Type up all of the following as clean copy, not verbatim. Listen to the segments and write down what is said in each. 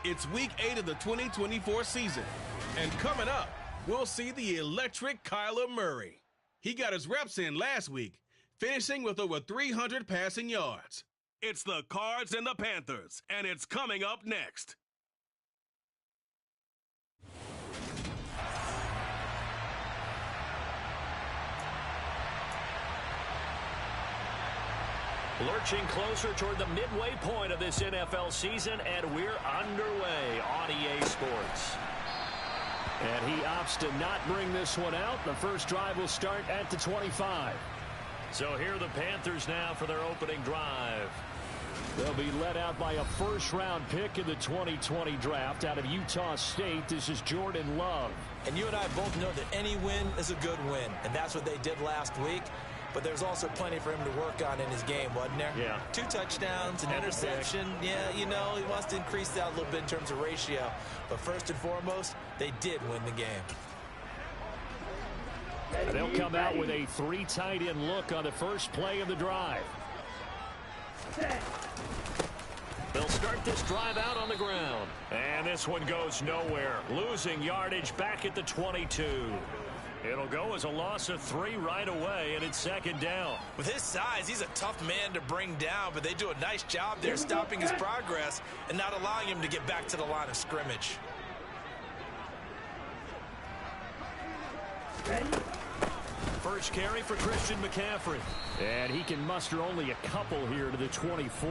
It's Week 8 of the 2024 season. And coming up, we'll see the electric Kyler Murray. He got his reps in last week, finishing with over 300 passing yards. It's the Cards and the Panthers, and it's coming up next. Lurching closer toward the midway point of this NFL season, and we're underway on EA Sports. And he opts to not bring this one out. The first drive will start at the 25. So here are the Panthers now for their opening drive. They'll be led out by a first-round pick in the 2020 draft out of Utah State. This is Jordan Love. And you and I both know that any win is a good win, and that's what they did last week. But there's also plenty for him to work on in his game, wasn't there? Yeah. 2 touchdowns, an interception. Yeah, you know, he wants to increase that a little bit in terms of ratio. But first and foremost, they did win the game. They'll come out with a 3 tight end look on the first play of the drive. They'll start this drive out on the ground. And this one goes nowhere. Losing yardage back at the 22. It'll go as a loss of 3 right away, and it's second down. With his size, he's a tough man to bring down, but they do a nice job there stopping his progress and not allowing him to get back to the line of scrimmage. First carry for Christian McCaffrey. And he can muster only a couple here to the 24.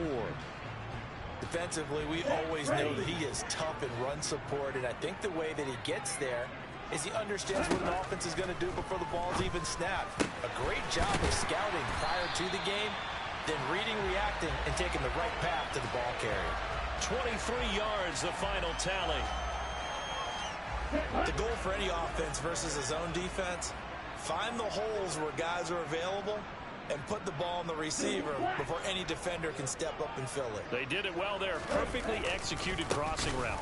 Defensively, we always know that he is tough in run support, and I think the way that he gets there is he understands what an offense is going to do before the ball's even snapped. A great job of scouting prior to the game, then reading, reacting, and taking the right path to the ball carrier. 23 yards, the final tally. The goal for any offense versus his own defense, find the holes where guys are available and put the ball on the receiver before any defender can step up and fill it. They did it well there. Perfectly executed crossing route.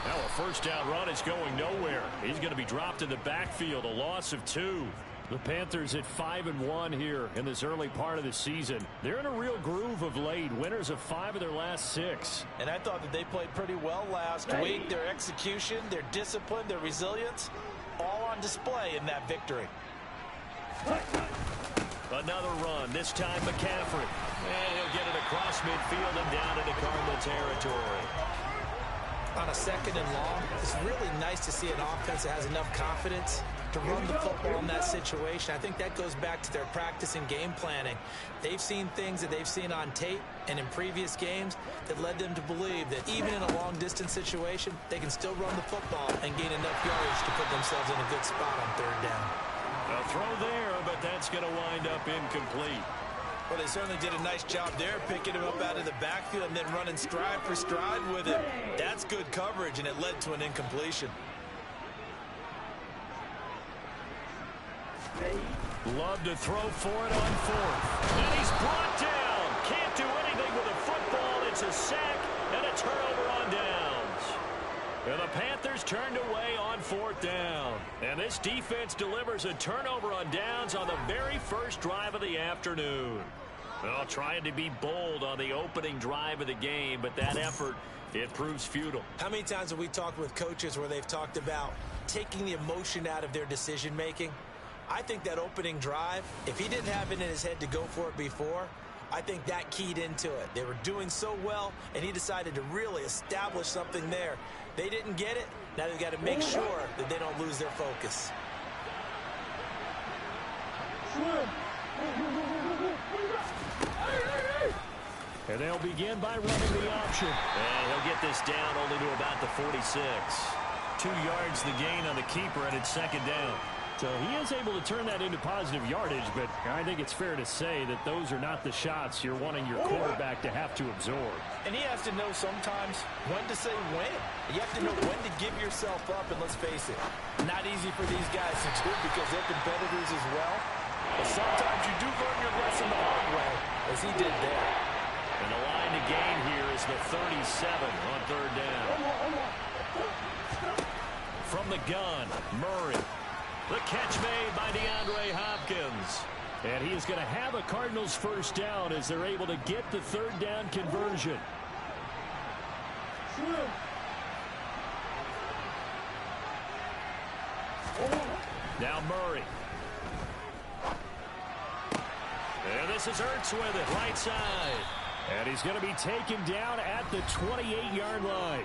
Now a first down run is going nowhere. He's going to be dropped in the backfield, a loss of 2. The Panthers at 5-1 here in this early part of the season. They're in a real groove of late. Winners of 5 of their last 6. And I thought that they played pretty well last week. Their execution, their discipline, their resilience, all on display in that victory. Another run, this time McCaffrey. And he'll get it across midfield and down into Cardinal territory. On a second and long, it's really nice to see an offense that has enough confidence to run the football in that situation. I think that goes back to their practice and game planning. They've seen things that they've seen on tape and in previous games that led them to believe that even in a long-distance situation, they can still run the football and gain enough yardage to put themselves in a good spot on 3rd down. A throw there, but that's going to wind up incomplete. Well, they certainly did a nice job there, picking him up out of the backfield and then running stride for stride with him. That's good coverage, and it led to an incompletion. Love to throw for it on 4th. And he's brought down. Can't do anything with a football. It's a sack and a turnover on downs. And the Panthers turned away on 4th down. And this defense delivers a turnover on downs on the very first drive of the afternoon. Well, trying to be bold on the opening drive of the game, but that effort, it proves futile. How many times have we talked with coaches where they've talked about taking the emotion out of their decision-making? I think that opening drive, if he didn't have it in his head to go for it before, I think that keyed into it. They were doing so well, and he decided to really establish something there. They didn't get it. Now they've got to make sure that they don't lose their focus. And they'll begin by running the option. And he'll get this down only to about the 46. 2 yards the gain on the keeper, and it's 2nd down. So he is able to turn that into positive yardage, but I think it's fair to say that those are not the shots you're wanting your quarterback to have to absorb. And he has to know sometimes when to say when. You have to know when to give yourself up, and let's face it, not easy for these guys to do because they're competitors as well. But sometimes you do learn your lesson the hard way, as he did there. And the line to gain here is the 37 on 3rd down. From the gun, Murray. The catch made by DeAndre Hopkins. And he is going to have a Cardinals first down as they're able to get the 3rd down conversion. Now Murray. And this is Ertz with it, right side. And he's going to be taken down at the 28-yard line.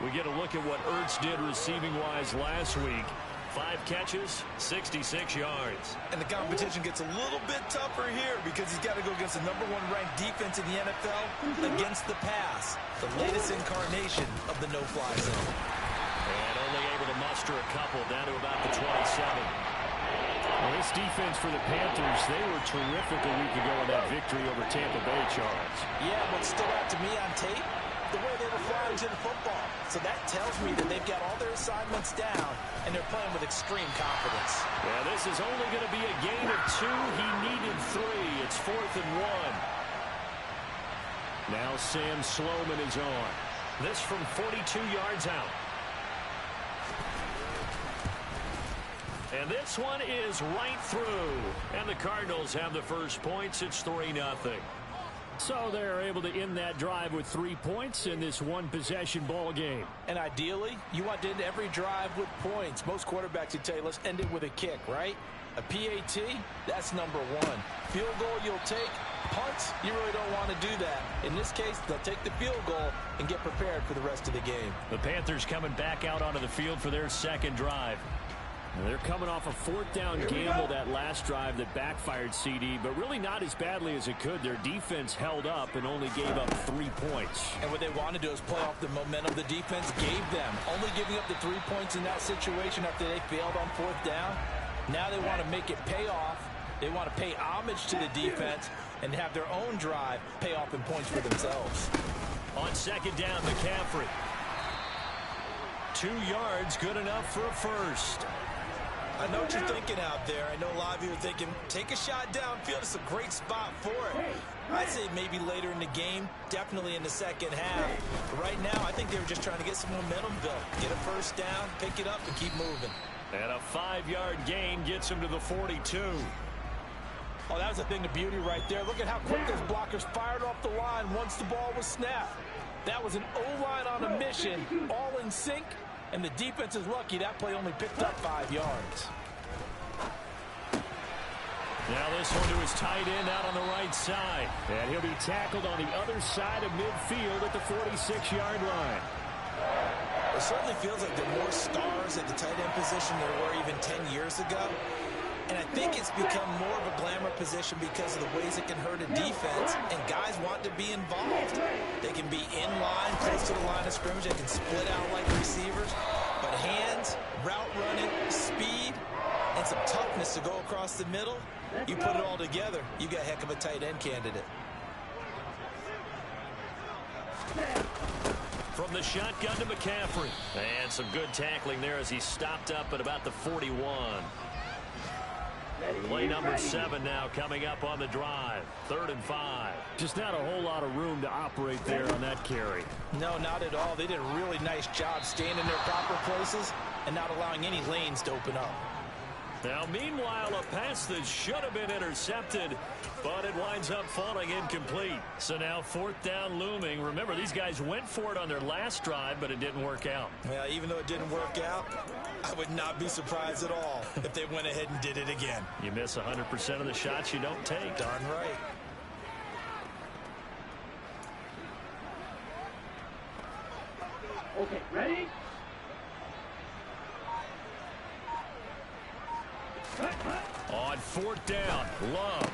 We get a look at what Ertz did receiving-wise last week. 5 catches, 66 yards. And the competition gets a little bit tougher here because he's got to go against the #1 ranked defense in the NFL against the pass, the latest incarnation of the no-fly zone. And only able to muster a couple down to about the 27. Well, this defense for the Panthers, they were terrific a week ago in that victory over Tampa Bay, Charles. Yeah, what stood out to me on tape, the way they were flying to the football. So that tells me that they've got all their assignments down, and they're playing with extreme confidence. Yeah, this is only going to be a gain of 2. He needed 3. It's 4th and 1. Now Sam Sloman is on. This from 42 yards out. And this one is right through. And the Cardinals have the first points. It's 3-0. So they're able to end that drive with 3 points in this one-possession ball game. And ideally, you want to end every drive with points. Most quarterbacks would tell you, let's end it with a kick, right? A PAT, that's #1. Field goal you'll take. Punts, you really don't want to do that. In this case, they'll take the field goal and get prepared for the rest of the game. The Panthers coming back out onto the field for their second drive. They're coming off a 4th down gamble that last drive that backfired, CD, but really not as badly as it could. Their defense held up and only gave up 3 points. And what they want to do is play off the momentum the defense gave them. Only giving up the 3 points in that situation after they failed on 4th down. Now they want to make it pay off. They want to pay homage to the defense and have their own drive pay off in points for themselves. On 2nd down, McCaffrey. 2 yards, good enough for a first. I know what you're thinking out there. I know a lot of you are thinking, take a shot downfield. It's a great spot for it. I'd say maybe later in the game, definitely in the second half. But right now, I think they were just trying to get some momentum built. Get a first down, pick it up, and keep moving. And a 5-yard gain gets him to the 42. Oh, that was a thing of beauty right there. Look at how quick those blockers fired off the line once the ball was snapped. That was an O-line on a mission, all in sync. And the defense is lucky that play only picked up 5 yards. Now this one to his tight end out on the right side. And he'll be tackled on the other side of midfield at the 46-yard line. It certainly feels like there are more stars at the tight end position than there were even 10 years ago. And I think it's become more of a glamour position because of the ways it can hurt a defense, and guys want to be involved. They can be in line, close to the line of scrimmage. They can split out like receivers. But hands, route running, speed, and some toughness to go across the middle, you put it all together, you got a heck of a tight end candidate. From the shotgun to McCaffrey. And some good tackling there as he stopped up at about the 41. Play number 7 now coming up on the drive. 3rd and 5. Just not a whole lot of room to operate there on that carry. No, not at all. They did a really nice job staying in their proper places and not allowing any lanes to open up. Now, meanwhile, a pass that should have been intercepted, but it winds up falling incomplete. So now 4th down looming. Remember, these guys went for it on their last drive, but it didn't work out. Well, even though it didn't work out, I would not be surprised at all if they went ahead and did it again. You miss 100% of the shots you don't take. Darn right. Okay, ready? On 4th down, Love.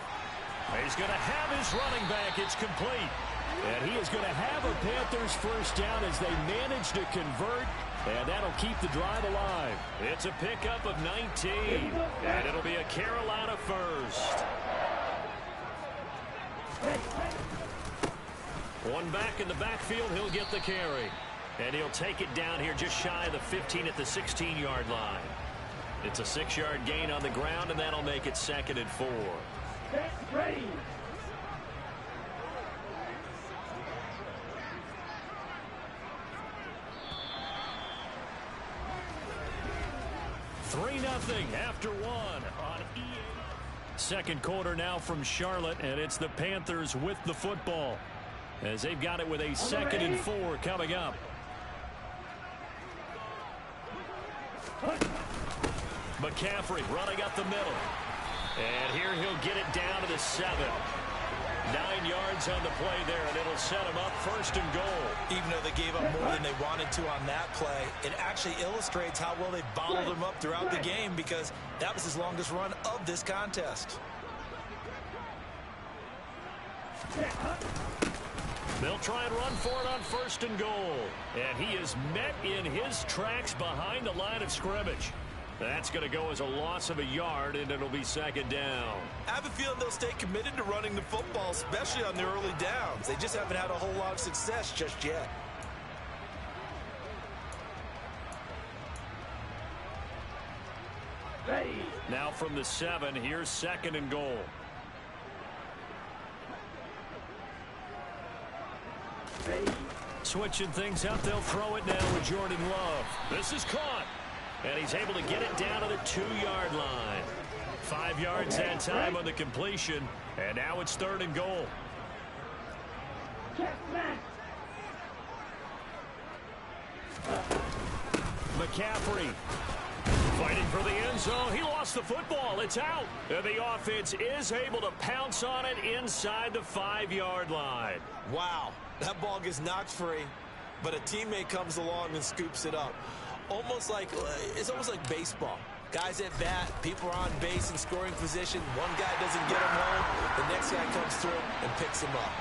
He's going to have his running back. It's complete. And he is going to have a Panthers first down as they manage to convert. And that'll keep the drive alive. It's a pickup of 19. And it'll be a Carolina first. One back in the backfield. He'll get the carry. And he'll take it down here just shy of the 15 at the 16-yard line. It's a 6-yard gain on the ground, and that'll make it 2nd and 4. Ready. 3-0 after 1 on EA. Second quarter now from Charlotte, and it's the Panthers with the football. as they've got it with a 2nd and 4 coming up. McCaffrey running up the middle. And here he'll get it down to the 7. 9 yards on the play there, and it'll set him up 1st and goal. Even though they gave up more than they wanted to on that play, it actually illustrates how well they bottled him up throughout the game, because that was his longest run of this contest. They'll try and run for it on 1st and goal. And he is met in his tracks behind the line of scrimmage. That's going to go as a loss of a yard, and it'll be 2nd down. I have a feeling they'll stay committed to running the football, especially on the early downs. They just haven't had a whole lot of success just yet. Now from the 7, here's 2nd and goal. Switching things up, they'll throw it now with Jordan Love. This is caught. And he's able to get it down to the 2-yard line. 5 yards that time on the completion. And now it's 3rd and goal. McCaffrey fighting for the end zone. He lost the football. It's out. And the offense is able to pounce on it inside the 5-yard line. Wow, that ball gets knocked free, but a teammate comes along and scoops it up. It's almost like baseball. Guys at bat, people are on base in scoring position. One guy doesn't get him home. The next guy comes through and picks him up.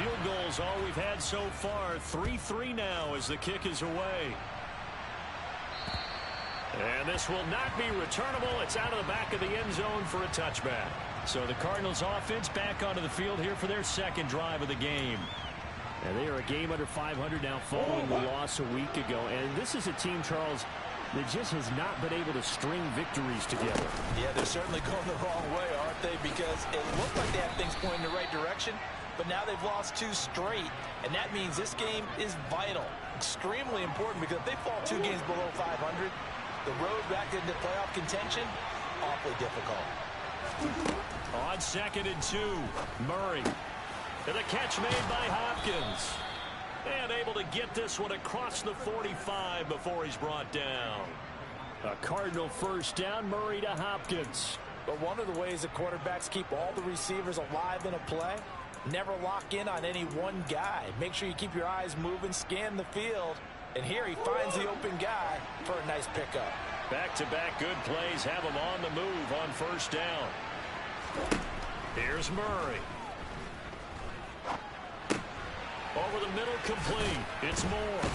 Field goal's all we've had so far. 3-3 now as the kick is away. And this will not be returnable. It's out of the back of the end zone for a touchback. So the Cardinals offense back onto the field here for their second drive of the game. And they are a game under 500 now following the loss a week ago. And this is a team, Charles, that just has not been able to string victories together. Yeah, they're certainly going the wrong way, aren't they? Because it looked like they had things pointing in the right direction, but now they've lost 2 straight, and that means this game is vital, extremely important, because if they fall 2 games below 500, the road back into playoff contention, awfully difficult. On 2nd and 2, Murray. And the catch made by Hopkins. And able to get this one across the 45 before he's brought down. A Cardinal first down, Murray to Hopkins. But one of the ways that quarterbacks keep all the receivers alive in a play, never lock in on any one guy. Make sure you keep your eyes moving, scan the field. And here he finds the open guy for a nice pickup. Back-to-back good plays have him on the move on first down. Here's Murray. Over the middle, complete. It's Moore.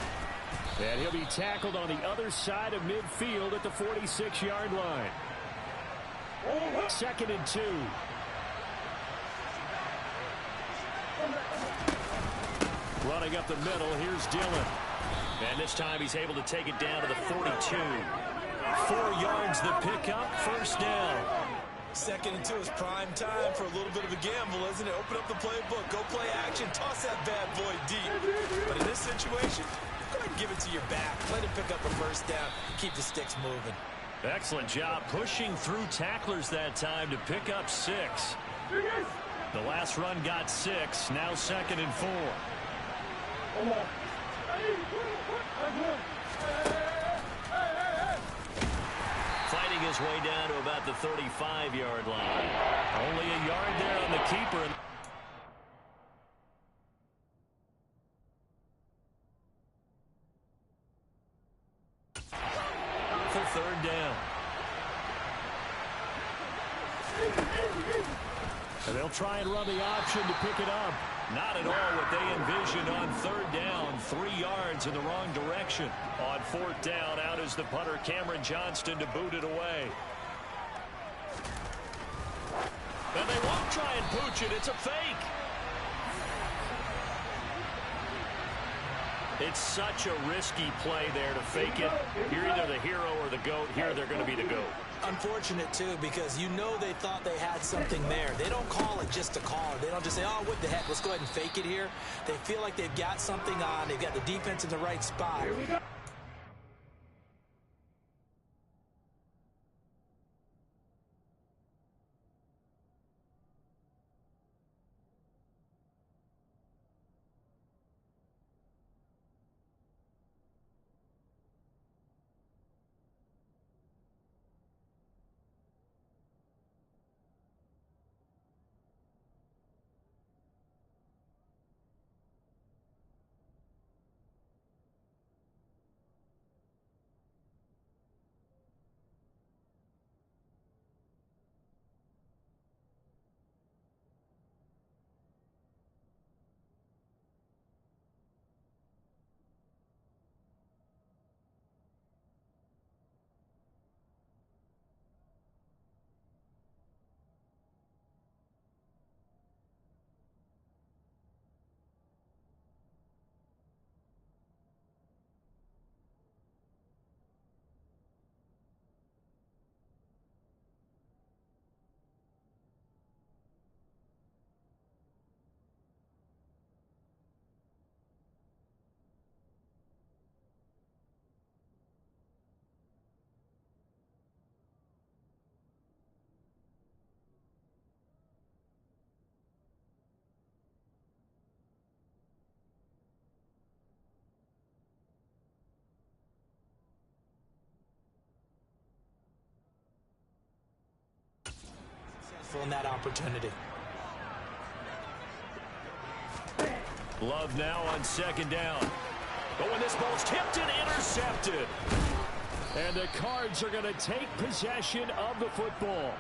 And he'll be tackled on the other side of midfield at the 46-yard line. 2nd and 2. Running up the middle, here's Dillon. And this time he's able to take it down to the 42. 4 yards the pickup, first down. 2nd and 2 is prime time for a little bit of a gamble, isn't it? Open up the playbook, go play action, toss that bad boy deep. But in this situation, go ahead and give it to your back. Let him pick up a first down, keep the sticks moving. Excellent job pushing through tacklers that time to pick up 6. The last run got 6, now 2nd and 4. Fighting his way down to about the 35-yard line. Only a yard there on the keeper. For 3rd down. And they'll try and run the option to pick it up. Not at all what they envisioned on 3rd down. 3 yards in the wrong direction. On 4th down, out is the punter, Cameron Johnston, to boot it away. And they won't try and pooch it. It's a fake. It's such a risky play there to fake it. You're either the hero or the GOAT. Here they're going to be the GOAT. Unfortunate, too, because you know they thought they had something there. They don't call it just to call it. They don't just say, oh, what the heck, let's go ahead and fake it here. They feel like they've got something on. They've got the defense in the right spot. Here we go. In that opportunity. Love now on 2nd down. But when this ball's tipped and intercepted. And the Cards are going to take possession of the football.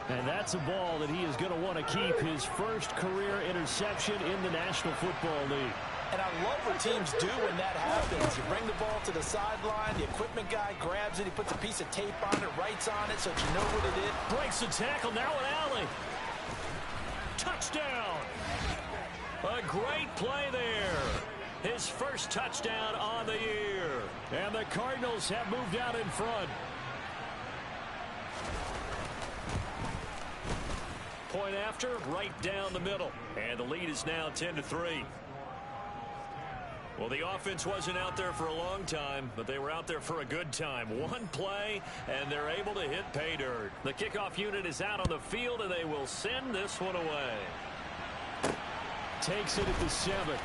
And that's a ball that he is going to want to keep, his first career interception in the National Football League. And I love what teams do when that happens. You bring the ball to the sideline, the equipment guy grabs it, he puts a piece of tape on it, writes on it so that you know what it is. Breaks the tackle, now an alley. Touchdown! A great play there. His first touchdown on the year. And the Cardinals have moved out in front. Point after, right down the middle. And the lead is now 10-3. Well, the offense wasn't out there for a long time, but they were out there for a good time. One play, and they're able to hit pay dirt. The kickoff unit is out on the field, and they will send this one away. Takes it at the 7.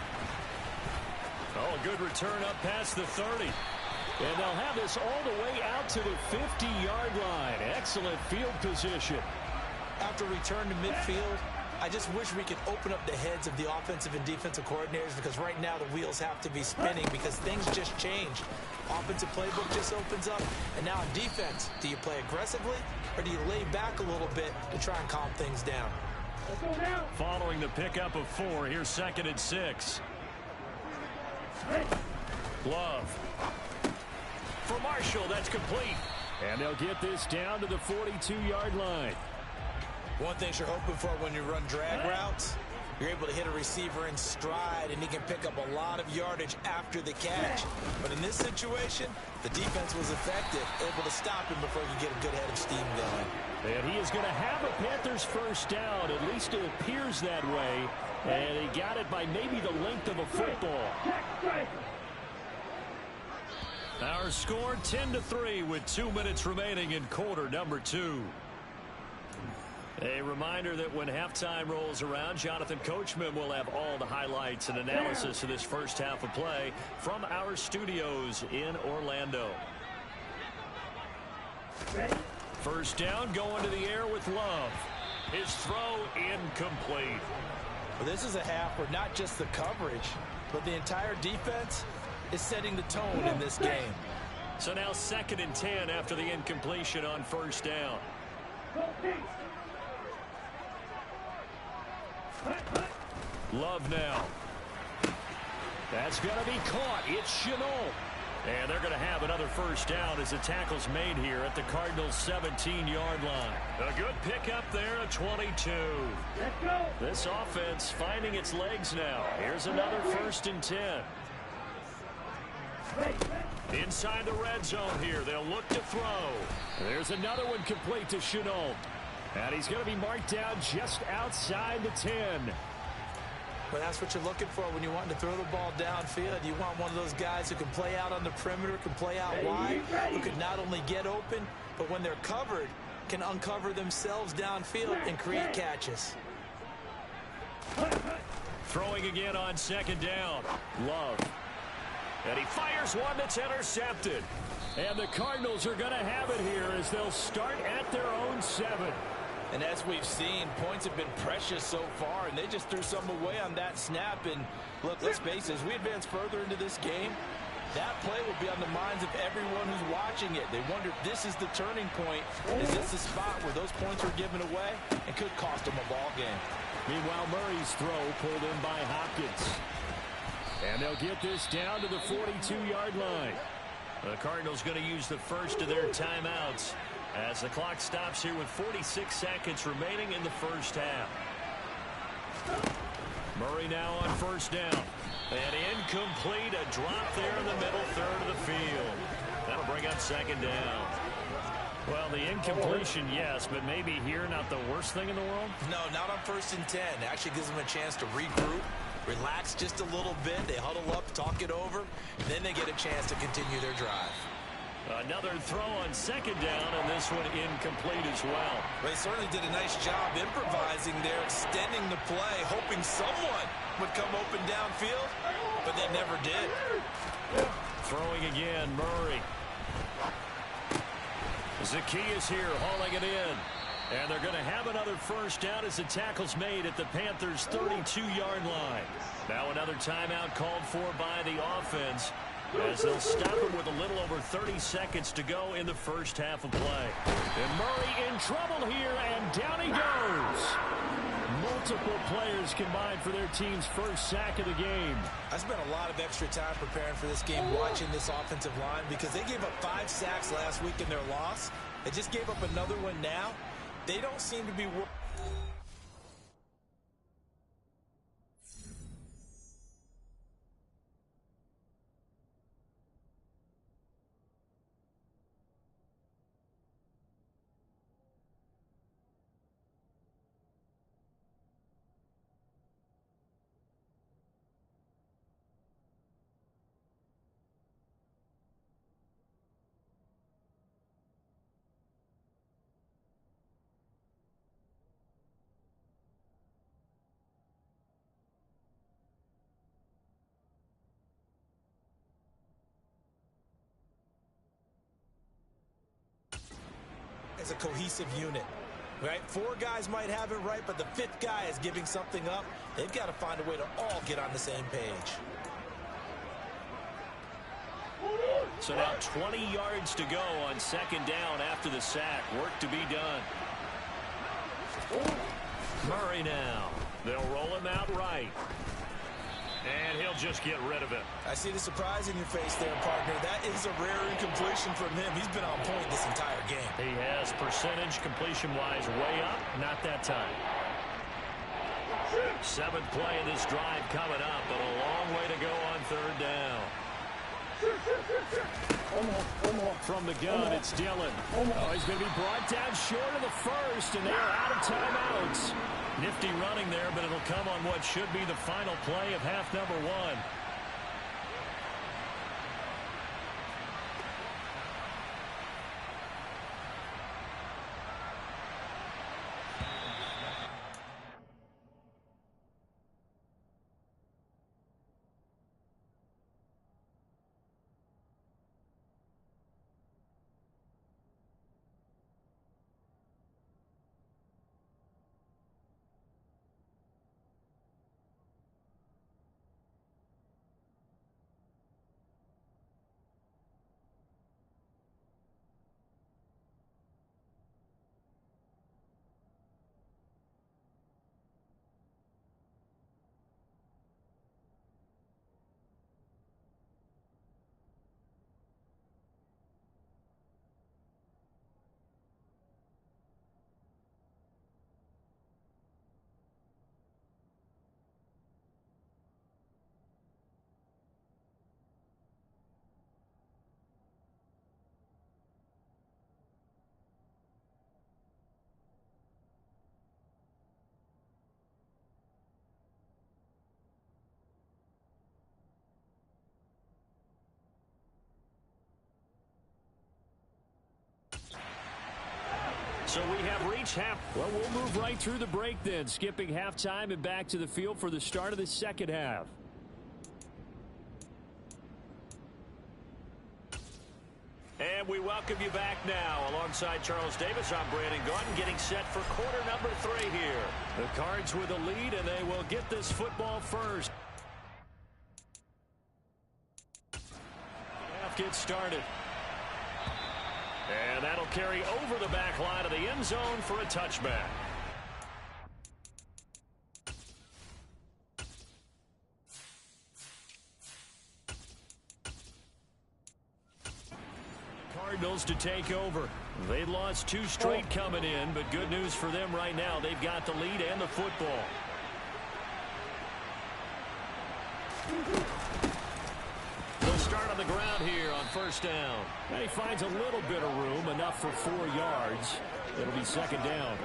Oh, a good return up past the 30. And they'll have this all the way out to the 50-yard line. Excellent field position. After return to midfield, I just wish we could open up the heads of the offensive and defensive coordinators, because right now the wheels have to be spinning because things just change. Offensive playbook just opens up, and now on defense, do you play aggressively or do you lay back a little bit to try and calm things down? Following the pickup of 4, here's 2nd and 6. Love. For Marshall, that's complete. And they'll get this down to the 42-yard line. One thing you're hoping for when you run drag routes, you're able to hit a receiver in stride, and he can pick up a lot of yardage after the catch. But in this situation, the defense was effective, able to stop him before he could get a good head of steam going. And he is going to have a Panthers first down. At least it appears that way. And he got it by maybe the length of a football. Our score 10-3 with 2 minutes remaining in quarter number 2. A reminder that when halftime rolls around, Jonathan Coachman will have all the highlights and analysis of this first half of play from our studios in Orlando. First down, going to the air with Love. His throw incomplete. Well, this is a half where not just the coverage, but the entire defense is setting the tone in this game. So now 2nd and 10 after the incompletion on first down. Love now. That's going to be caught. It's Chenault. And they're going to have another first down as the tackle's made here at the Cardinals' 17-yard line. A good pickup there at 22. Let's go. This offense finding its legs now. Here's another 1st and 10. Inside the red zone here. They'll look to throw. There's another one complete to Chenault. And he's going to be marked down just outside the 10. Well, that's what you're looking for when you want to throw the ball downfield. You want one of those guys who can play out on the perimeter, can play out wide, who can not only get open, but when they're covered, can uncover themselves downfield and create catches. Throwing again on 2nd down. Love. And he fires one that's intercepted. And the Cardinals are going to have it here as they'll start at their own 7. And as we've seen, points have been precious so far, and they just threw some away on that snap. And look, let's face it, as we advance further into this game, that play will be on the minds of everyone who's watching it. They wonder if this is the turning point. Is this the spot where those points are given away and could cost them a ball game? Meanwhile, Murray's throw pulled in by Hopkins. And they'll get this down to the 42-yard line. The Cardinals going to use the first of their timeouts as the clock stops here with 46 seconds remaining in the first half. Murray now on first down. And incomplete, a drop there in the middle third of the field. That'll bring up 2nd down. Well, the incompletion, yes, but maybe here not the worst thing in the world? No, not on 1st and 10. It actually gives them a chance to regroup, relax just a little bit. They huddle up, talk it over, and then they get a chance to continue their drive. Another throw on 2nd down, and this one incomplete as well. They certainly did a nice job improvising there, extending the play, hoping someone would come open downfield, but they never did. Throwing again, Murray. Zacchaeus here hauling it in. And they're going to have another first down as the tackle's made at the Panthers' 32-yard line. Now another timeout called for by the offense. as they'll stop him with a little over 30 seconds to go in the first half of play. And Murray in trouble here, and down he goes. Multiple players combined for their team's first sack of the game. I spent a lot of extra time preparing for this game, watching this offensive line, because they gave up 5 sacks last week in their loss. They just gave up another one now. They don't seem to be... as a cohesive unit, right? 4 guys might have it right, but the 5th guy is giving something up. They've got to find a way to all get on the same page. So now 20 yards to go on second down after the sack. Work to be done. Murray now. They'll roll him out right. And he'll just get rid of it. I see the surprise in your face there, partner. That is a rare incompletion from him. He's been on point this entire game. He has percentage completion-wise way up. Not that time. 7th play of this drive coming up, but a long way to go on third down. From the gun, it's Dillon. Oh, he's going to be brought down short of the first, and they are out of timeouts. Nifty running there, but it'll come on what should be the final play of half number 1. So we have reached half. Well, we'll move right through the break then, skipping halftime and back to the field for the start of the second half. And we welcome you back now. Alongside Charles Davis, I'm Brandon Gaudin, getting set for quarter number 3 here. The Cards with a lead, and they will get this football first. Half gets started. And that'll carry over the back line of the end zone for a touchback. Cardinals to take over. They lost 2 straight coming in, but good news for them right now. They've got the lead and the football. They'll start on the ground here on first down. And he finds a little bit of room, enough for 4 yards. It'll be second down.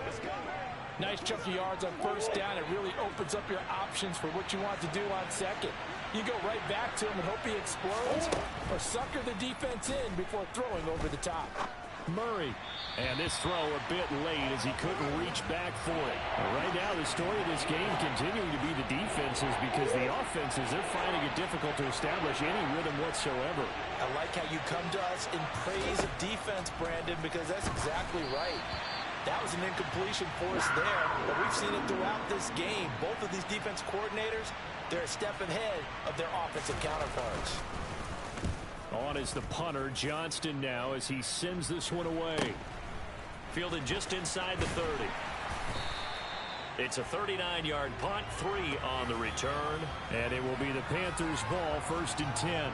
Nice chunk of yards on first down. It really opens up your options for what you want to do on second. You go right back to him and hope he explodes, or sucker the defense in before throwing over the top. Murray. And this throw a bit late as he couldn't reach back for it. Right now, the story of this game continuing to be the defenses, because the offenses, they're finding it difficult to establish any rhythm whatsoever. I like how you come to us in praise of defense, Brandon, because that's exactly right. That was an incompletion for us there, but we've seen it throughout this game. Both of these defense coordinators, they're a step ahead of their offensive counterparts. On is the punter, Johnston, now as he sends this one away. Fielded just inside the 30. It's a 39-yard punt, 3 on the return, and it will be the Panthers' ball, 1st and 10.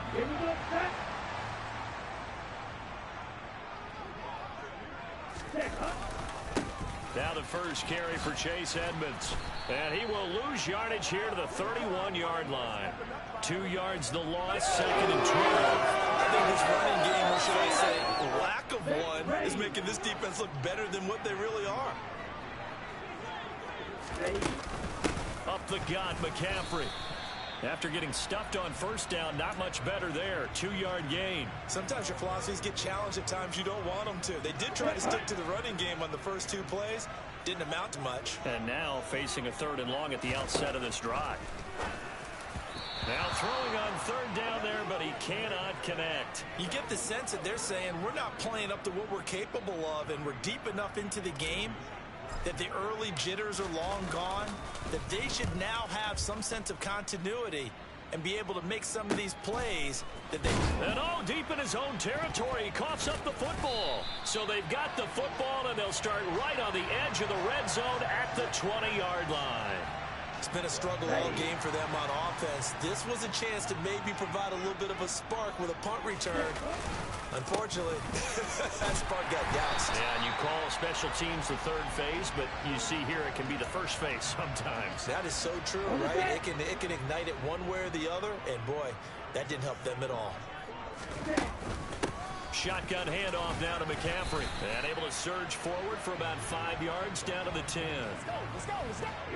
Now the first carry for Chase Edmonds. And he will lose yardage here to the 31-yard line. 2 yards the loss, 2nd and 12. I think this running game, or should I say lack of one, is making this defense look better than what they really are. Up the gut, McCaffrey. After getting stuffed on 1st down, not much better there. 2-yard gain. Sometimes your philosophies get challenged at times you don't want them to. They did try to stick to the running game on the first 2 plays. Didn't amount to much. And now facing a 3rd and long at the outset of this drive. Now throwing on 3rd down there, but he cannot connect. You get the sense that they're saying we're not playing up to what we're capable of, and we're deep enough into the game that the early jitters are long gone, that they should now have some sense of continuity and be able to make some of these plays that they... And all deep in his own territory, he coughs up the football. So they've got the football, and they'll start right on the edge of the red zone at the 20-yard line. It's been a struggle all game for them on offense. This was a chance to maybe provide a little bit of a spark with a punt return. Unfortunately, that spark got doused. Yeah, and you call special teams the 3rd phase, but you see here it can be the 1st phase sometimes. That is so true, right? It can ignite it one way or the other, and boy, that didn't help them at all. Shotgun handoff now to McCaffrey. And able to surge forward for about 5 yards down to the 10.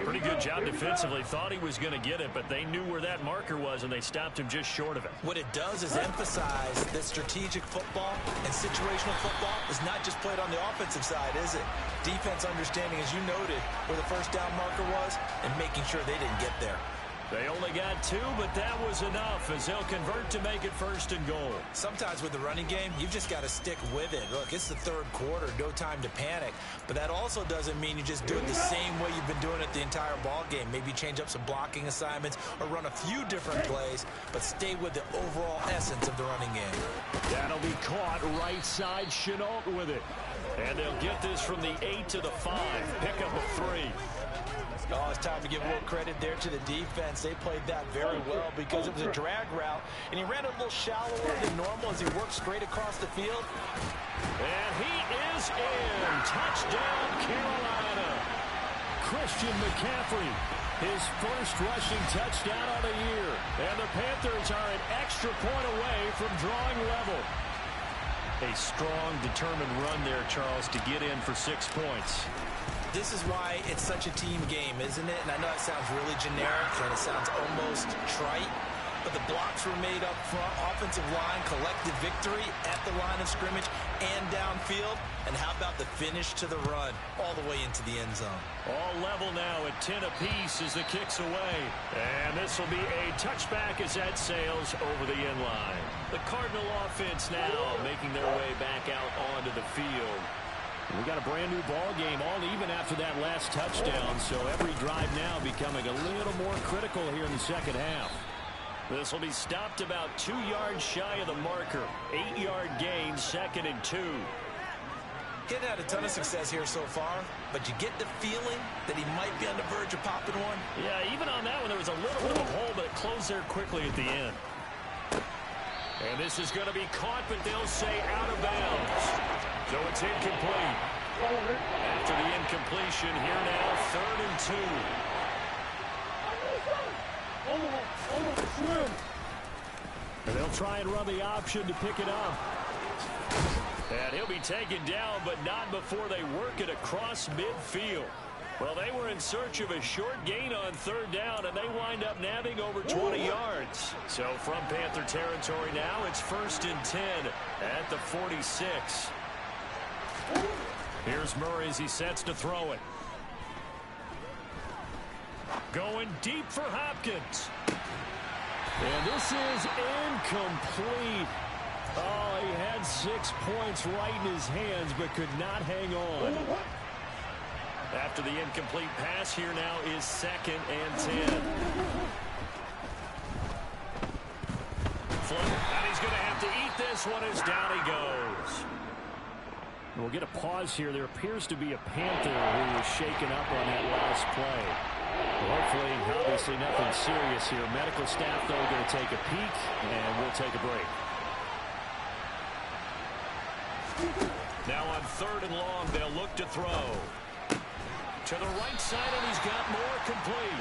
Pretty good job defensively. Thought he was going to get it, but they knew where that marker was, and they stopped him just short of it. What it does is emphasize that strategic football and situational football is not just played on the offensive side, is it? Defense understanding, as you noted, where the 1st down marker was and making sure they didn't get there. They only got 2, but that was enough as they'll convert to make it 1st and goal. Sometimes with the running game, you've just got to stick with it. Look, it's the 3rd quarter, no time to panic. But that also doesn't mean you just do it the same way you've been doing it the entire ball game. Maybe change up some blocking assignments or run a few different plays, but stay with the overall essence of the running game. That'll be caught right side, Chenault with it. And they'll get this from the 8 to the 5. Pick up a 3. Oh, it's time to give a little credit there to the defense. They played that very well because it was a drag route, and he ran a little shallower than normal as he worked straight across the field. And he is in. Touchdown, Carolina. Christian McCaffrey, his 1st rushing touchdown of the year. And the Panthers are an extra point away from drawing level. A strong, determined run there, Charles, to get in for 6 points. This is why it's such a team game, isn't it? And I know it sounds really generic and it sounds almost trite, but the blocks were made up front, offensive line, collective victory at the line of scrimmage and downfield. And how about the finish to the run all the way into the end zone? All level now at 10 apiece as the kick's away. And this will be a touchback as that sails over the end line. The Cardinal offense now making their way back out onto the field. We got a brand new ball game, all even after that last touchdown, so every drive now becoming a little more critical here in the 2nd half. This will be stopped about 2 yards shy of the marker. 8-yard gain, 2nd and 2. He hadn't had a ton of success here so far, but you get the feeling that he might be on the verge of popping one. Yeah, even on that one, there was a little bit of a hole, but it closed there quickly at the end. And this is going to be caught, but they'll say out of bounds. So it's incomplete. After the incompletion, here now, 3rd and 2. And they'll try and run the option to pick it up. And he'll be taken down, but not before they work it across midfield. Well, they were in search of a short gain on 3rd down, and they wind up nabbing over 20 yards. So from Panther territory now, it's 1st and 10 at the 46. Here's Murray as he sets to throw it. Going deep for Hopkins. And this is incomplete. Oh, he had 6 points right in his hands, but could not hang on. After the incomplete pass, here now is 2nd and 10. Flip, and he's going to have to eat this one is down he goes. We'll get a pause here. There appears to be a Panther who was shaken up on that last play. Hopefully, obviously nothing serious here. Medical staff, though, going to take a peek, and we'll take a break. Now on 3rd and long, they'll look to throw. To the right side, and he's got more complete.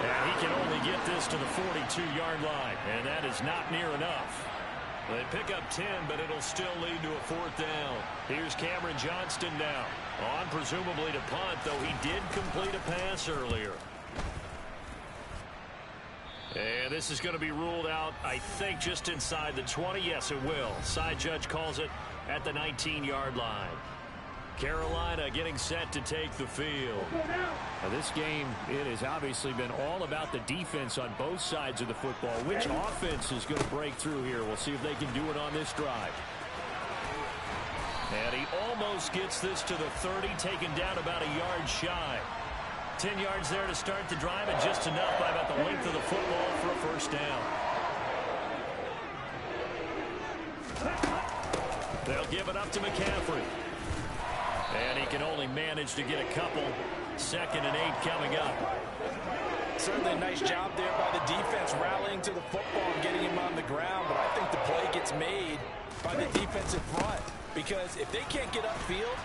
And he can only get this to the 42-yard line, and that is not near enough. They pick up 10, but it'll still lead to a 4th down. Here's Cameron Johnston now. On presumably to punt, though he did complete a pass earlier. And this is going to be ruled out, I think, just inside the 20. Yes, it will. Side judge calls it at the 19-yard line. Carolina getting set to take the field. Now this game, it has obviously been all about the defense on both sides of the football. Which offense is going to break through here? We'll see if they can do it on this drive. And he almost gets this to the 30, taken down about a yard shy. 10 yards there to start the drive, and just enough by about the length of the football for a 1st down. They'll give it up to McCaffrey. And he can only manage to get a couple. 2nd and 8 coming up. Certainly a nice job there by the defense rallying to the football and getting him on the ground. But I think the play gets made by the defensive front. Because if they can't get upfield,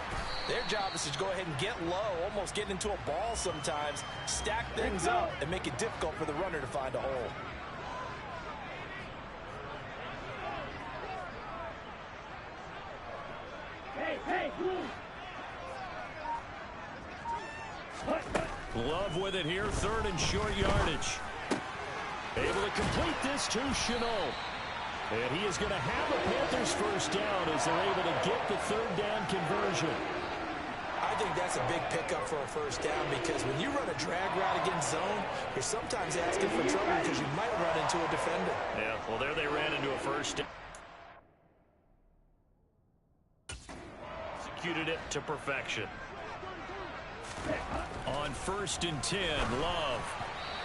their job is to go ahead and get low, almost get into a ball sometimes, stack things up, and make it difficult for the runner to find a hole. Love with it here, 3rd and short yardage. Able to complete this to Chenault. And he is going to have the Panthers 1st down as they're able to get the 3rd down conversion. I think that's a big pickup for a 1st down because when you run a drag route against zone, you're sometimes asking for trouble because you might run into a defender. Yeah, well, there they ran into a 1st down. Executed it to perfection. On 1st and 10, Love.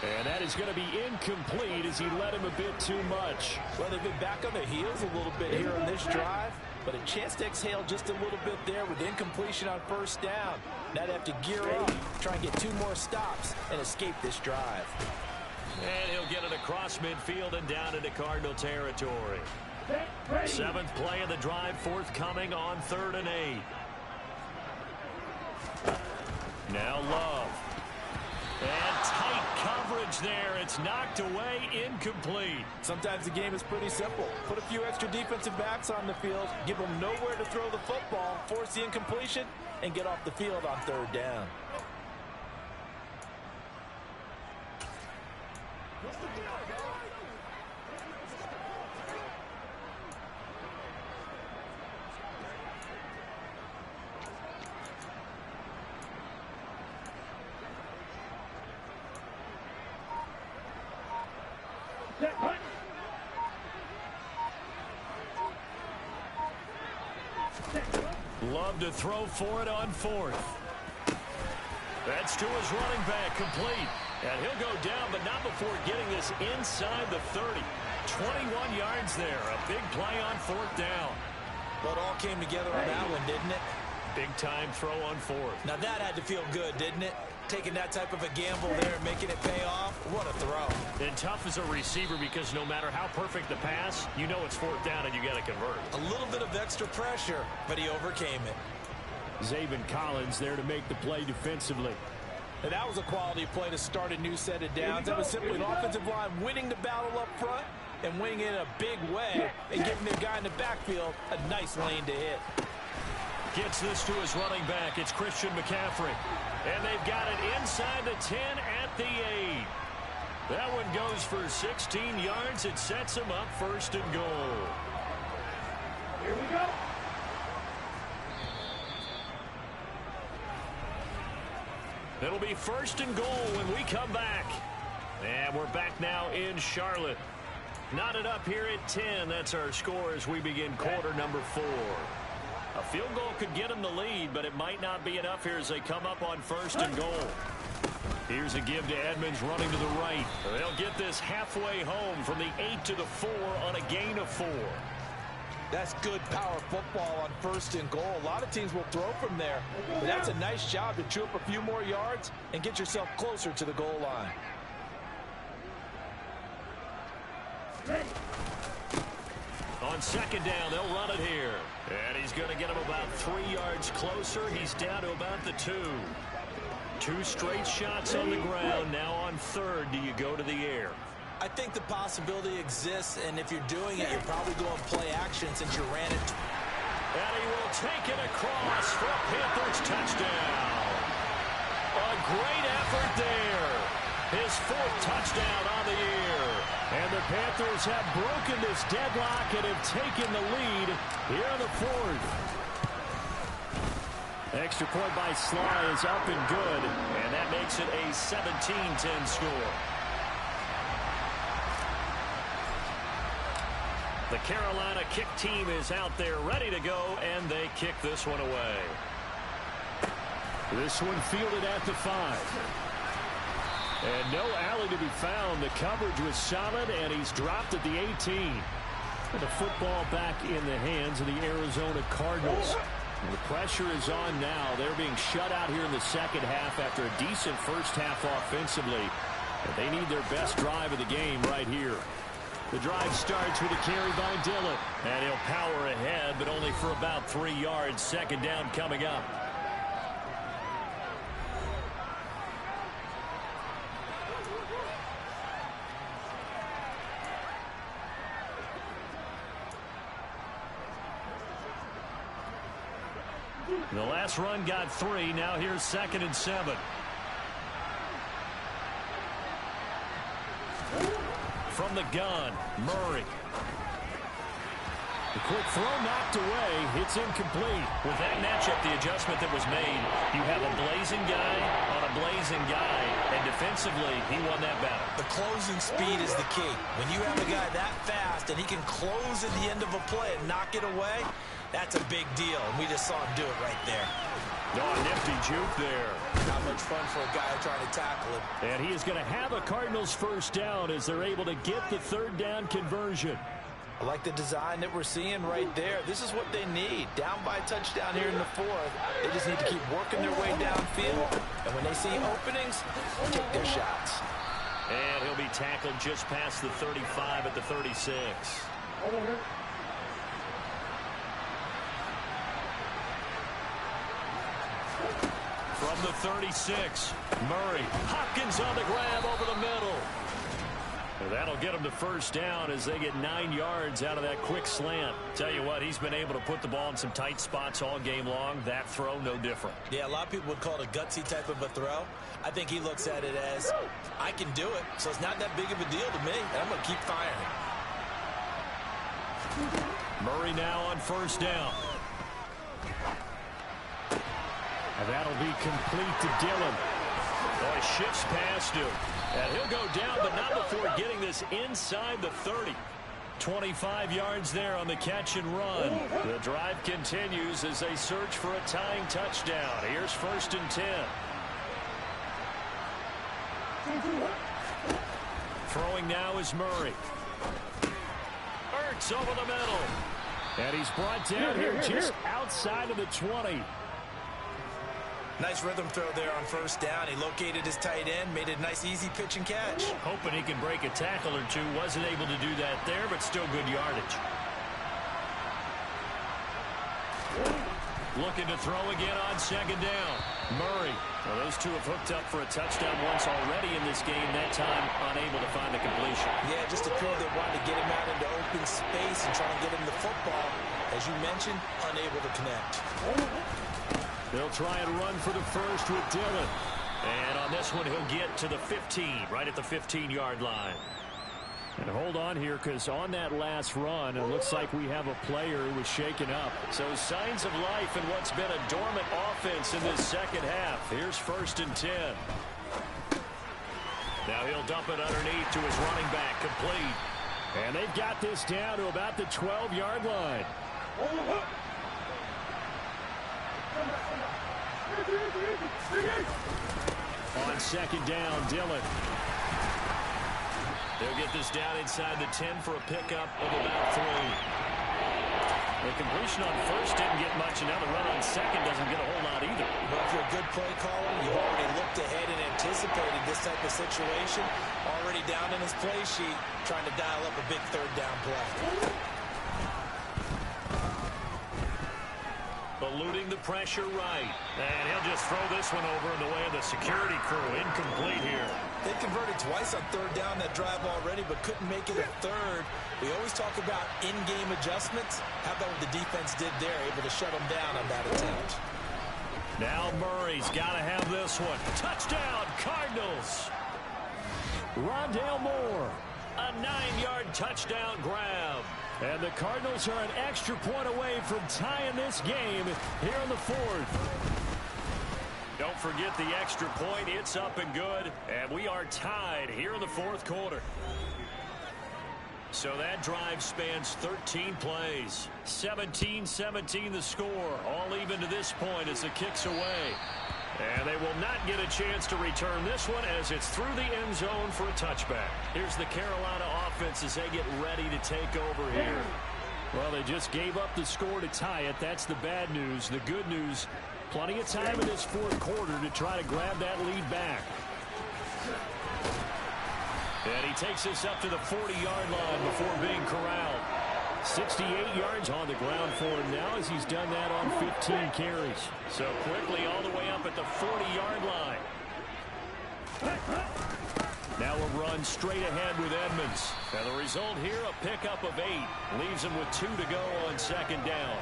And that is going to be incomplete as he led him a bit too much. Well, they've been back on their heels a little bit here on this drive, but a chance to exhale just a little bit there with incompletion on 1st down. Now they have to gear up, try and get 2 more stops, and escape this drive. And he'll get it across midfield and down into Cardinal territory. 7th play of the drive forthcoming on 3rd and 8. Now Love. And tight coverage there. It's knocked away, incomplete. Sometimes the game is pretty simple. Put a few extra defensive backs on the field, give them nowhere to throw the football, force the incompletion, and get off the field on 3rd down. Love to throw for it on 4th. That's to his running back, complete. And he'll go down, but not before getting this inside the 30. 21 yards there. A big play on 4th down. Well, it all came together on that one, didn't it? Big-time throw on 4th. Now that had to feel good, didn't it? Taking that type of a gamble there and making it pay off. What a throw. And tough as a receiver because no matter how perfect the pass, you know it's 4th down and you got to convert. A little bit of extra pressure, but he overcame it. Zaven Collins there to make the play defensively. And that was a quality play to start a new set of downs. That was simply an offensive line winning the battle up front and winning it in a big way and giving their guy in the backfield a nice lane to hit. Gets this to his running back. It's Christian McCaffrey. And they've got it inside the 10 at the 8. That one goes for 16 yards. It sets him up 1st and goal. Here we go. It'll be 1st and goal when we come back. And we're back now in Charlotte. Knotted up here at 10. That's our score as we begin quarter number 4. A field goal could get them the lead, but it might not be enough here as they come up on 1st and goal. Here's a give to Edmonds running to the right. They'll get this halfway home from the 8 to the 4 on a gain of 4. That's good power football on 1st and goal. A lot of teams will throw from there. But that's a nice job to chew up a few more yards and get yourself closer to the goal line. On 2nd down, they'll run it here. And he's going to get him about 3 yards closer. He's down to about the 2. 2 straight shots on the ground. Now on 3rd, do you go to the air? I think the possibility exists, and if you're doing it, you're probably going play action since you ran it. And he will take it across for a Panthers touchdown. A great effort there. His 4th touchdown on the year. And the Panthers have broken this deadlock and have taken the lead here in the 4th. Extra point by Sly is up and good, and that makes it a 17-10 score. The Carolina kick team is out there ready to go, and they kick this one away. This one fielded at the 5. And no alley to be found. The coverage was solid, and he's dropped at the 18. The football back in the hands of the Arizona Cardinals. And the pressure is on now. They're being shut out here in the 2nd half after a decent first half offensively. And they need their best drive of the game right here. The drive starts with a carry by Dillon. And he'll power ahead, but only for about 3 yards. 2nd down coming up. The last run got 3. Now here's 2nd and 7. From the gun, Murray. The quick throw knocked away. It's incomplete. With that matchup, the adjustment that was made, you have a blazing guy on a blazing guy, and defensively, he won that battle. The closing speed is the key. When you have a guy that fast and he can close at the end of a play and knock it away, that's a big deal, and we just saw him do it right there. Oh, nifty juke there. Not much fun for a guy trying to tackle him. And he is going to have a Cardinals 1st down as they're able to get the 3rd down conversion. I like the design that we're seeing right there. This is what they need. Down by a touchdown here in the 4th. They just need to keep working their way downfield. And when they see openings, take their shots. And he'll be tackled just past the 35 at the 36. From the 36, Murray. Hopkins on the grab over the middle. And that'll get him to 1st down as they get 9 yards out of that quick slant. Tell you what, he's been able to put the ball in some tight spots all game long. That throw, no different. Yeah, a lot of people would call it a gutsy type of a throw. I think he looks at it as, I can do it, so it's not that big of a deal to me, and I'm going to keep firing. Murray now on 1st down. And that'll be complete to Dillon. Oh, he shifts past him. And he'll go down, but not before getting this inside the 30. 25 yards there on the catch and run. The drive continues as they search for a tying touchdown. Here's 1st and 10. Throwing now is Murray. Ertz over the middle. And he's brought down here just outside of the 20. Nice rhythm throw there on 1st down. He located his tight end, made a nice easy pitch and catch. Hoping he can break a tackle or two. Wasn't able to do that there, but still good yardage. Looking to throw again on 2nd down. Murray. Well, those two have hooked up for a touchdown once already in this game. That time unable to find the completion. Yeah, just a crew that wanted to get him out into open space and try and get him the football. As you mentioned, unable to connect. They'll try and run for the 1st with Dillon. And on this one, he'll get to the 15, right at the 15-yard line. And hold on here, because on that last run, it looks like we have a player who was shaken up. So signs of life in what's been a dormant offense in this 2nd half. Here's 1st and 10. Now he'll dump it underneath to his running back, complete. And they've got this down to about the 12-yard line. On 2nd down, Dillon. They'll get this down inside the 10 for a pickup of about 3. The completion on first didn't get much, and now the run on second doesn't get a whole lot either. Well, if you're a good play caller, you already looked ahead and anticipated this type of situation. Already down in his play sheet, trying to dial up a big third down play. Eluding the pressure right. And he'll just throw this one over in the way of the security crew. Incomplete here. They converted twice on third down that drive already, but couldn't make it a third. We always talk about in-game adjustments. How about what the defense did there, able to shut them down on that attempt. Now Murray's got to have this one. Touchdown, Cardinals. Rondale Moore, a 9-yard touchdown grab. And the Cardinals are an extra point away from tying this game here in the fourth. Don't forget the extra point. It's up and good. And we are tied here in the fourth quarter. So that drive spans 13 plays. 17-17 the score. All even to this point as the kick's away. And they will not get a chance to return this one as it's through the end zone for a touchback. Here's the Carolina offense as they get ready to take over here. Well, they just gave up the score to tie it. That's the bad news. The good news, plenty of time in this fourth quarter to try to grab that lead back. And he takes this up to the 40-yard line before being corralled. 68 yards on the ground for him now as he's done that on 15 carries. So quickly all the way up at the 40-yard line. Now a run straight ahead with Edmonds. And the result here, a pickup of 8. Leaves him with 2 to go on second down.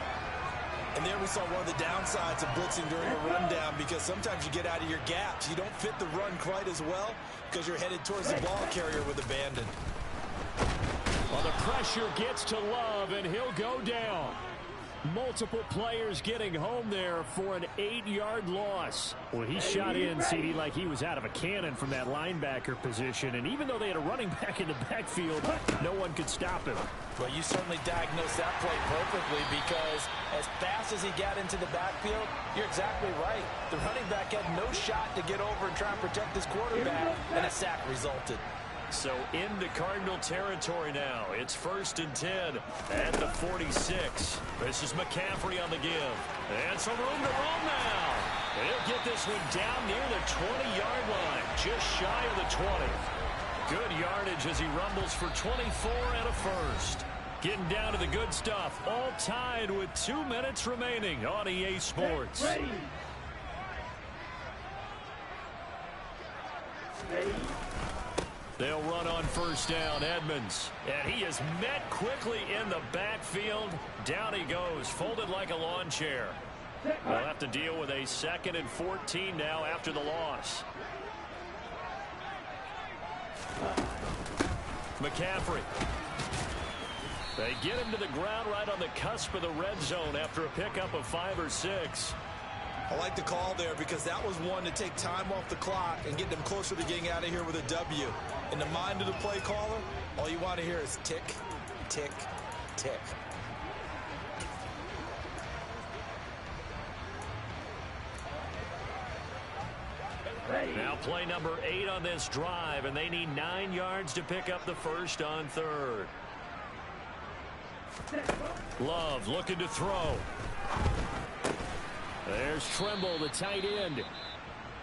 And there we saw one of the downsides of blitzing during a rundown, because sometimes you get out of your gaps. You don't fit the run quite as well because you're headed towards the ball carrier with abandon. Well, the pressure gets to Love, and he'll go down. Multiple players getting home there for an 8-yard loss. Well, he shot in, CD, like he was out of a cannon from that linebacker position. And even though they had a running back in the backfield, no one could stop him. Well, you certainly diagnosed that play perfectly, because as fast as he got into the backfield, you're exactly right. The running back had no shot to get over and try and protect his quarterback, and a sack resulted. So into Cardinal territory now. It's 1st and 10 at the 46. This is McCaffrey on the give. And some room to roam now. And he'll get this one down near the 20-yard line, just shy of the 20. Good yardage as he rumbles for 24 and a first. Getting down to the good stuff. All tied with 2 minutes remaining on EA Sports. Ready. They'll run on first down, Edmonds. And he is met quickly in the backfield. Down he goes, folded like a lawn chair. They'll have to deal with a 2nd and 14 now after the loss. McCaffrey. They get him to the ground right on the cusp of the red zone after a pickup of 5 or 6. I like the call there, because that was one to take time off the clock and get them closer to getting out of here with a W. In the mind of the play caller, all you want to hear is tick, tick, tick. Now play number 8 on this drive, and they need 9 yards to pick up the first on third. Love looking to throw. There's Trimble, the tight end.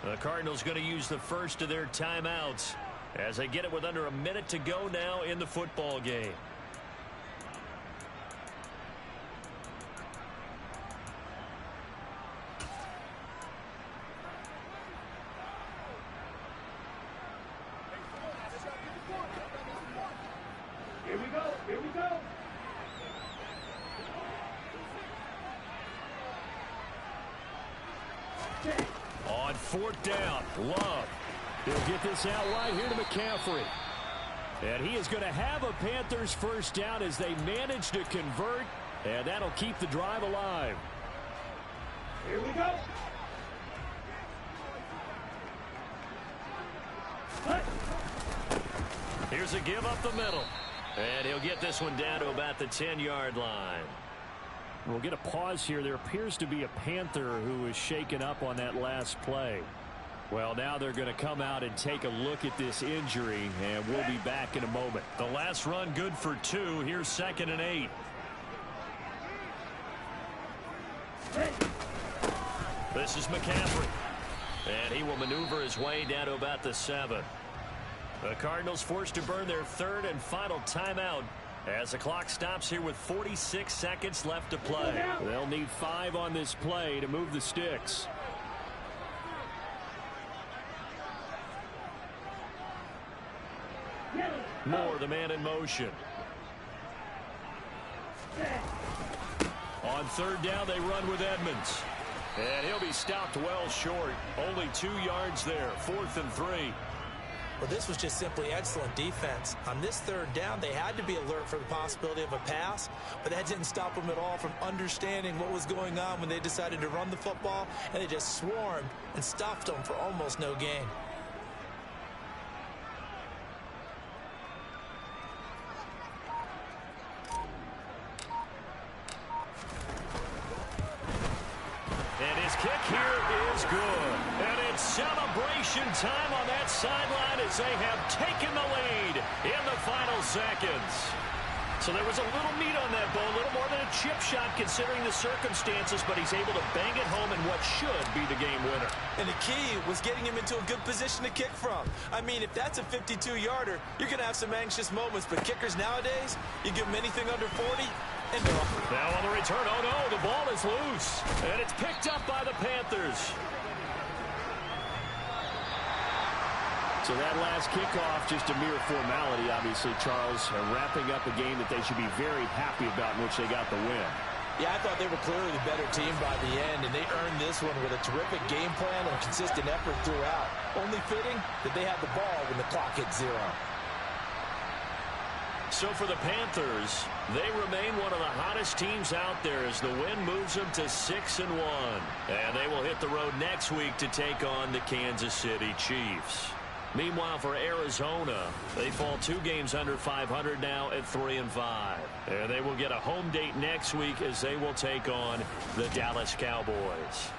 The Cardinals going to use the first of their timeouts as they get it with under a minute to go now in the football game. Here we go. Here we go. On 4th down, Love. He'll get this out wide here to McCaffrey. And he is going to have a Panthers first down as they manage to convert, and that'll keep the drive alive. Here we go. Here's a give up the middle. And he'll get this one down to about the 10-yard line. We'll get a pause here. There appears to be a Panther who is shaken up on that last play. Well, now they're going to come out and take a look at this injury, and we'll be back in a moment. The last run good for 2. Here's 2nd and 8. This is McCaffrey. And he will maneuver his way down to about the 7. The Cardinals forced to burn their third and final timeout as the clock stops here with 46 seconds left to play. They'll need 5 on this play to move the sticks. Moore, the man in motion. On third down, they run with Edmonds. And he'll be stopped well short. Only 2 yards there. 4th and 3. Well, this was just simply excellent defense. On this third down, they had to be alert for the possibility of a pass, but that didn't stop them at all from understanding what was going on when they decided to run the football, and they just swarmed and stuffed them for almost no gain. And his kick here is good. And it's celebration time on that sideline as they have taken the lead in the final seconds. So there was a little meat on that bone, a little more than a chip shot considering the circumstances, but he's able to bang it home in what should be the game winner. And the key was getting him into a good position to kick from. I mean, if that's a 52-yarder, you're going to have some anxious moments, but kickers nowadays, you give them anything under 40, and they're off. Now on the return, oh no, the ball is loose. And it's picked up by the Panthers. So that last kickoff, just a mere formality, obviously, Charles, wrapping up a game that they should be very happy about in which they got the win. Yeah, I thought they were clearly the better team by the end, and they earned this one with a terrific game plan and consistent effort throughout. Only fitting that they had the ball when the clock hit 0. So for the Panthers, they remain one of the hottest teams out there as the win moves them to 6-1. And they will hit the road next week to take on the Kansas City Chiefs. Meanwhile, for Arizona, they fall 2 games under 500 now at 3-5. And they will get a home date next week as they will take on the Dallas Cowboys.